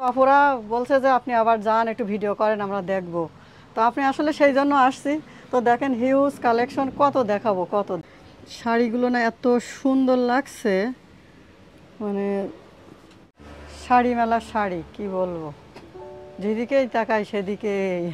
অপরা বলছে যে আপনি আবার যান একটু ভিডিও করেন আমরা দেখব। তো আপনি আসলে সেই জন্য আসছি। তো দেখেন হিউজ কালেকশন, কত দেখাবো কত। শাড়িগুলো না এত সুন্দর লাগছে, মানে শাড়ি মেলার শাড়ি কি বলবো, যেদিকেই তাকাই সেদিকেই।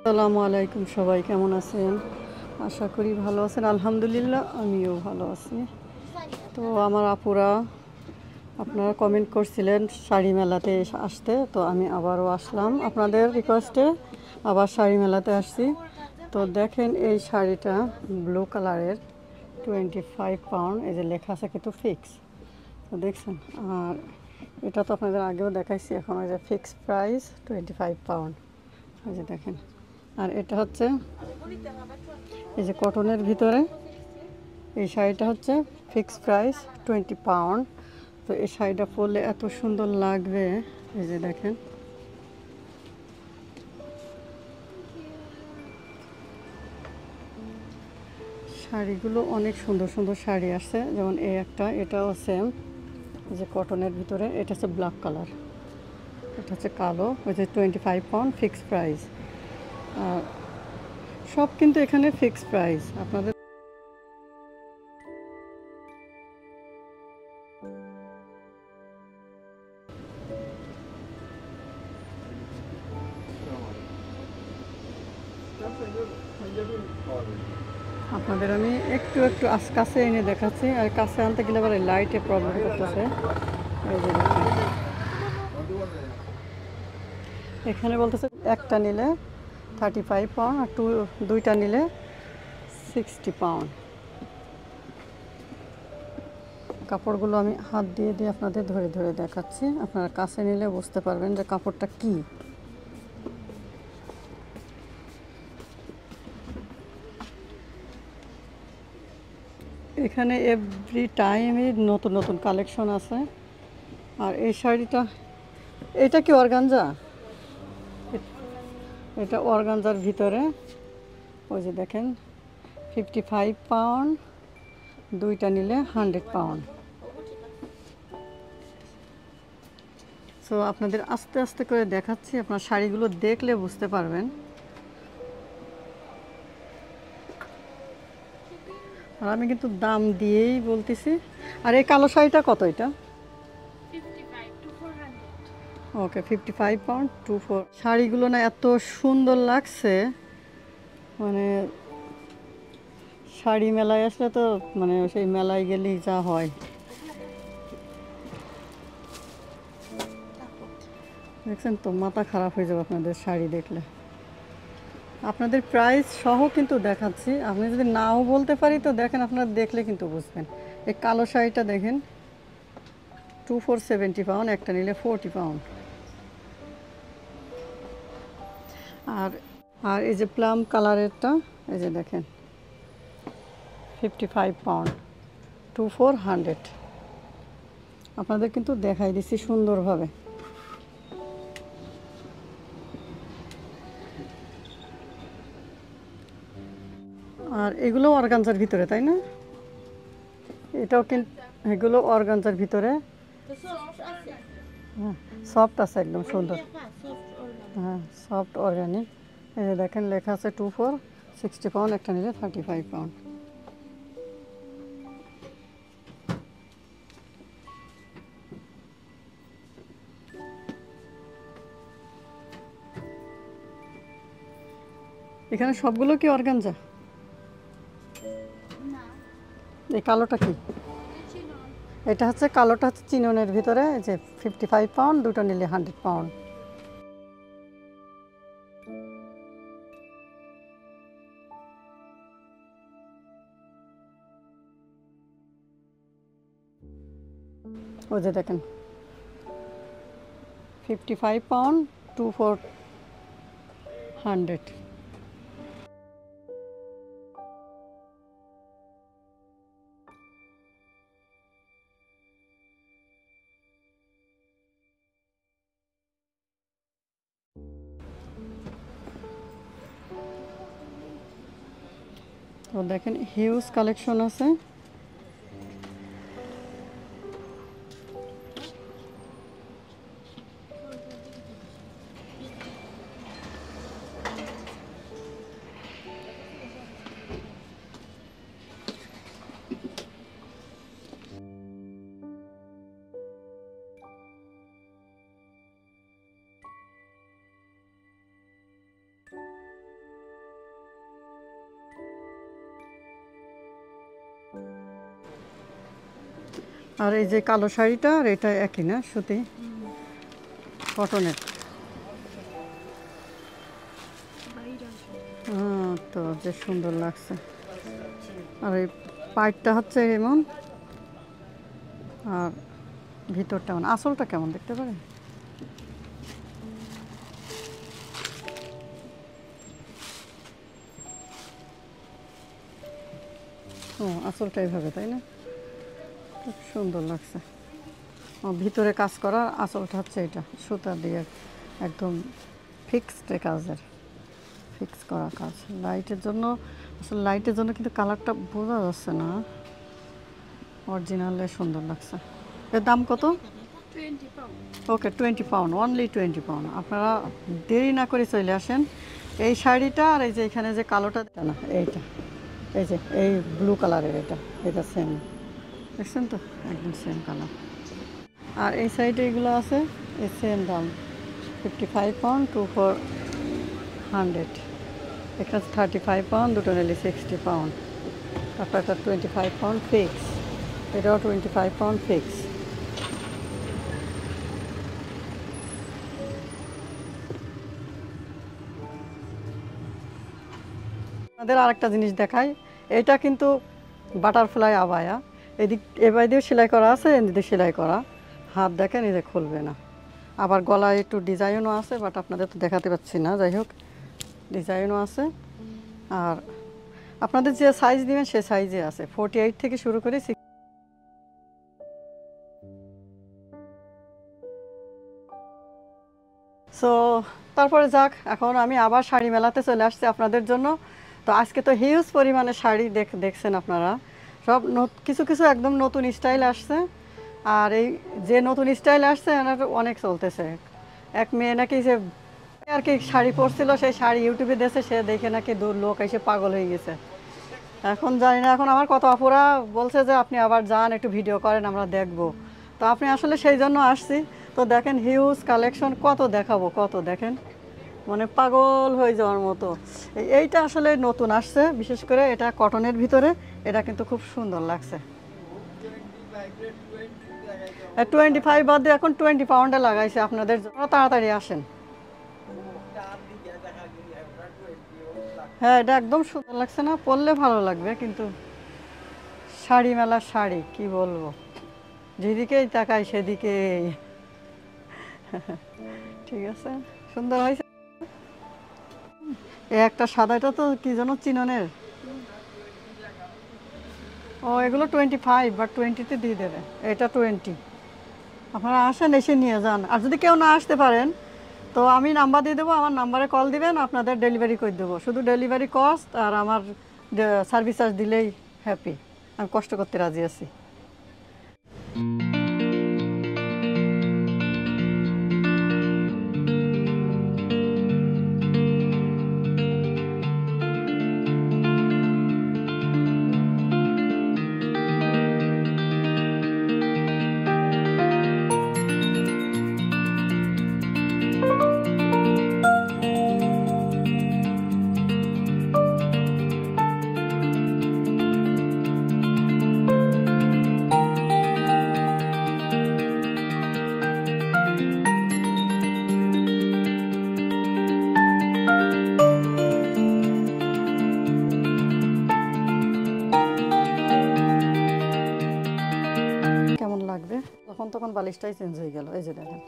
আসসালামু আলাইকুম, সবাই কেমন আছেন? আশা করি ভালো আছেন। আলহামদুলিল্লাহ আমিও ভালো আছি। তো আমার আপুরা আপনারা কমেন্ট করছিলেন শাড়ি মেলাতে আসতে, তো আমি আবারও আসলাম আপনাদের রিকোয়েস্টে, আবার শাড়ি মেলাতে আসছি। তো দেখেন এই শাড়িটা ব্লু কালারের, 25 পাউন্ড, এই যে লেখা আছে কিন্তু ফিক্স। তো দেখছেন, আর এটা তো আপনাদের আগেও দেখাইছি, এখন ওই যে ফিক্স প্রাইস 25 পাউন্ড, এই যে দেখেন। আর এটা হচ্ছে এই যে কটনের ভিতরে, এই শাড়িটা হচ্ছে ফিক্স প্রাইস 20 পাউন্ড। তো এই শাড়িটা পরলে এত সুন্দর লাগবে, এই যে দেখেন। শাড়িগুলো অনেক সুন্দর সুন্দর শাড়ি আসছে, যেমন এই একটা, এটাও সেম, এই যে কটনের ভিতরে, এটা হচ্ছে ব্ল্যাক কালার, এটা হচ্ছে কালো, ওই যে 25 পাউন্ড ফিক্স প্রাইস। আর সব কিন্তু এখানে ফিক্স প্রাইস আপনাদের। আপনাদের আমি একটু একটু কাছে এনে দেখাচ্ছি, আর কাছে আনতে গেলে আবার লাইটে প্রবলেম করতেছে। এই যে দেখেন, এখানে বলতেছে একটা নিলে 35 পাউন্ড, আর দুইটা নিলে 60 পাউন্ড। কাপড়গুলো আমি হাত দিয়ে দিয়ে আপনাদের ধরে ধরে দেখাচ্ছি, আপনারা কাছে নিলে বুঝতে পারবেন যে কাপড়টা কি। এখানে এভরি টাইমই নতুন নতুন কালেকশন আছে। আর এই শাড়িটা, এটা কি অর্গানজা? এটা অর্গানজার ভিতরে, ওই যে দেখেন 55 পাউন্ড, দুইটা নিলে 100 পাউন্ড। সো আপনাদের আস্তে আস্তে করে দেখাচ্ছি, আপনার শাড়িগুলো দেখলে বুঝতে পারবেন। আর আমি কিন্তু দাম দিয়েই বলতেছি। আর এই কালো শাড়িটা কত? এটা ওকে, 55 পাউন্ড 24। শাড়িগুলো না এত সুন্দর লাগছে, মানে শাড়ি মেলায় আসলে তো মানে সেই মেলায় গেলেই যা হয়। দেখছেন তো, মাথা খারাপ হয়ে যাবে আপনাদের শাড়ি দেখলে। আপনাদের প্রাইস সহ কিন্তু দেখাচ্ছি, আপনি যদি নাও বলতে পারি তো দেখেন, আপনারা দেখলে কিন্তু বুঝবেন। এই কালো শাড়িটা দেখেন 2470 পাউন্ড, একটা নিলে 40 পাউন্ড। আর আর এই যে প্লাম কালারেরটা, এই যে দেখেন 55 পাউন্ড, 2400। আপনাদের কিন্তু দেখাই দিচ্ছি সুন্দরভাবে। আর এগুলো অর্গানজার ভিতরে, তাই না? এটাও কিন্তু, এগুলো অর্গানজার ভিতরে। হ্যাঁ, সফট আছে, একদম সুন্দর। হ্যাঁ, সফট অর্গানিক। এই যে দেখেন লেখা আছে 2460 পাউন্ড, একটা নিলে 35 পাউন্ড। এখানে সবগুলো কি অর্গানজা? এই কালোটা কি? এটা হচ্ছে কালোটা হচ্ছে চিননের ভিতরে, যে 55 পাউন্ড, দুটো নিলে 100 পাউন্ড। ওই যে দেখেন 55 পাউন্ড 2400। তো দেখেন হিউজ কালেকশন আছে। আর এই যে কালো শাড়িটা আর এটা একই না, সুতি কটনের। তো যে সুন্দর লাগছে। আর এই পাইটটা হচ্ছে এমন, আর ভিতরটা মানে আসলটা কেমন দেখতে পারে। ও আসলটা এইভাবে, তাই না? খুব সুন্দর লাগছে। ভিতরে কাজ করা, আসলটা হচ্ছে এটা সুতা দিয়ে একদম ফিক্সড কাজের, ফিক্স করা কাজ। লাইটের জন্য, আসলে লাইটের জন্য কিন্তু কালারটা বোঝা যাচ্ছে না, অরিজিনালে সুন্দর লাগছে। এর দাম কত? ওকে 20 পাউন্ড, অনলি 20 পাউন্ড। আপনারা দেরি না করে চলে আসেন। এই শাড়িটা আর এই যে এখানে যে কালোটা না, এইটা এই যে এই ব্লু কালারের, এটা সেম, দেখছেন তো একদম সেম কালার। আর এই সাইডে এগুলো আছে, এই সেম দাম 55 পাউন্ড 2400। এখানে 35 পাউন্ড, দুটো নিলে 60 পাউন্ড। তারপর এটা 25 পাউন্ড ফিক্স, এটাও 25 পাউন্ড ফিক্স। আমাদের আরেকটা জিনিস দেখাই, এটা কিন্তু বাটারফ্লাই আবায়া। এদিক এবার দিয়ে সেলাই করা আছে, এদিকে সেলাই করা, হাত দেখেন এই যে খুলবে না। আবার গলায় একটু ডিজাইনও আছে, বাট আপনাদের তো দেখাতে পাচ্ছি না, যাই হোক ডিজাইনও আছে। আর আপনাদের যে সাইজ দিবেন সে সাইজে আছে, 48 থেকে শুরু করে। সো তারপরে যাক, এখন আমি আবার শাড়ি মেলাতে চলে আসছি আপনাদের জন্য। তো আজকে তো হিউজ পরিমাণে শাড়ি দেখছেন আপনারা, সব কিছু কিছু একদম নতুন স্টাইল আসছে। আর এই যে নতুন স্টাইল আসছে এনার অনেক চলতেছে। এক মেয়ে নাকি যে আর কি শাড়ি পরছিল, সেই শাড়ি ইউটিউবে দেখে, সে দেখে নাকি দূর লোক এসে পাগল হয়ে গেছে। এখন জানি না, এখন আমার কত আপুরা বলছে যে আপনি আবার যান, একটু ভিডিও করেন, আমরা দেখব। তো আপনি আসলে সেই জন্য আসছি। তো দেখেন হিউজ কালেকশন, কত দেখাবো, কত দেখেন, মানে পাগল হয়ে যাওয়ার মতো। এইটা আসলে নতুন আসছে, বিশেষ করে এটা কটনের ভিতরে, এটা কিন্তু খুব সুন্দর লাগছে। 25 বাদ দিয়ে এখন 20 পাউন্ডে লাগাইছে আপনাদের জন্য, তাড়াতাড়ি আসেন। হ্যাঁ, এটা একদম সুন্দর লাগছে না? পরলে ভালো লাগবে, কিন্তু শাড়ি মেলার শাড়ি কি বলবো, যেদিকেই তাকাই সেদিকেই। ঠিক আছে, সুন্দর হয়েছে। এই একটা সাদা, এটা তো কি যেন চিননের। ও এগুলো 25, বাট 20-তে দিয়ে দেবে, এটা 20। আপনারা আসেন, এসে নিয়ে যান। আর যদি কেউ না আসতে পারেন তো আমি নাম্বার দিয়ে দেবো, আমার নাম্বারে কল দিবেন, আপনাদের ডেলিভারি করে দেবো। শুধু ডেলিভারি কস্ট আর আমার সার্ভিস চার্জ দিলেই হ্যাপি, আমি কষ্ট করতে রাজি আছি। বালিশটাই চেঞ্জ হয়ে গেল, এই যে দেখেন।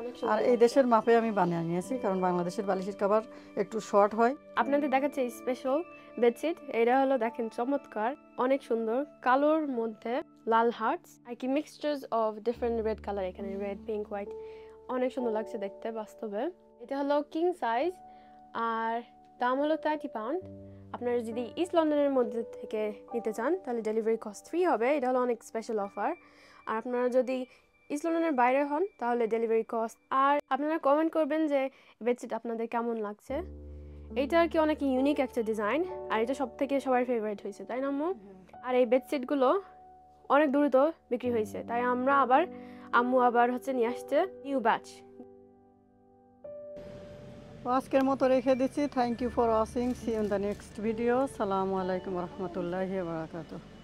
অনেক আর সুন্দর। এই দেশের মাপে আমি বানিয়ে নিয়েছি, কারণ বাংলাদেশের বালিশের কভার একটু শর্ট হয়। আপনাদের দেখাচ্ছে স্পেশাল বেডশিট, এটা হলো দেখেন চমৎকার, অনেক সুন্দর, কালোর মধ্যে লাল হার্টস আর কি মিক্সচার্স অফ ডিফারেন্ট রেড কালার, এখানে রেড, পিঙ্ক, হোয়াইট, অনেক সুন্দর লাগছে দেখতে বাস্তবে। এটা হলো কিং সাইজ আর দাম হলো 30 পাউন্ড। আপনারা যদি ইস্ট লন্ডনের মধ্যে থেকে নিতে চান তাহলে ডেলিভারি কস্ট ফ্রি হবে, এটা হলো অনেক স্পেশাল অফার। আর আপনারা যদি ইস্ট লন্ডনের বাইরে হন তাহলে ডেলিভারি কস্ট। আর আপনারা কমেন্ট করবেন যে বেডশিট আপনাদের কেমন লাগছে। এইটা আর কি অনেক ইউনিক একটা ডিজাইন, আর এটা সব থেকে সবার ফেভারিট হয়েছে, তাই না আম্মু? আর এই বেডশিটগুলো অনেক দ্রুত বিক্রি হয়েছে, তাই আম্মু আবার হচ্ছে নিয়ে আসছে নিউ ব্যাচ। তো আজকের মতো রেখে দিচ্ছি। Thank you for watching, see you in the next video. সালামু আলাইকুম রহমতুল্লাহি ওয়া বারাকাতুহু।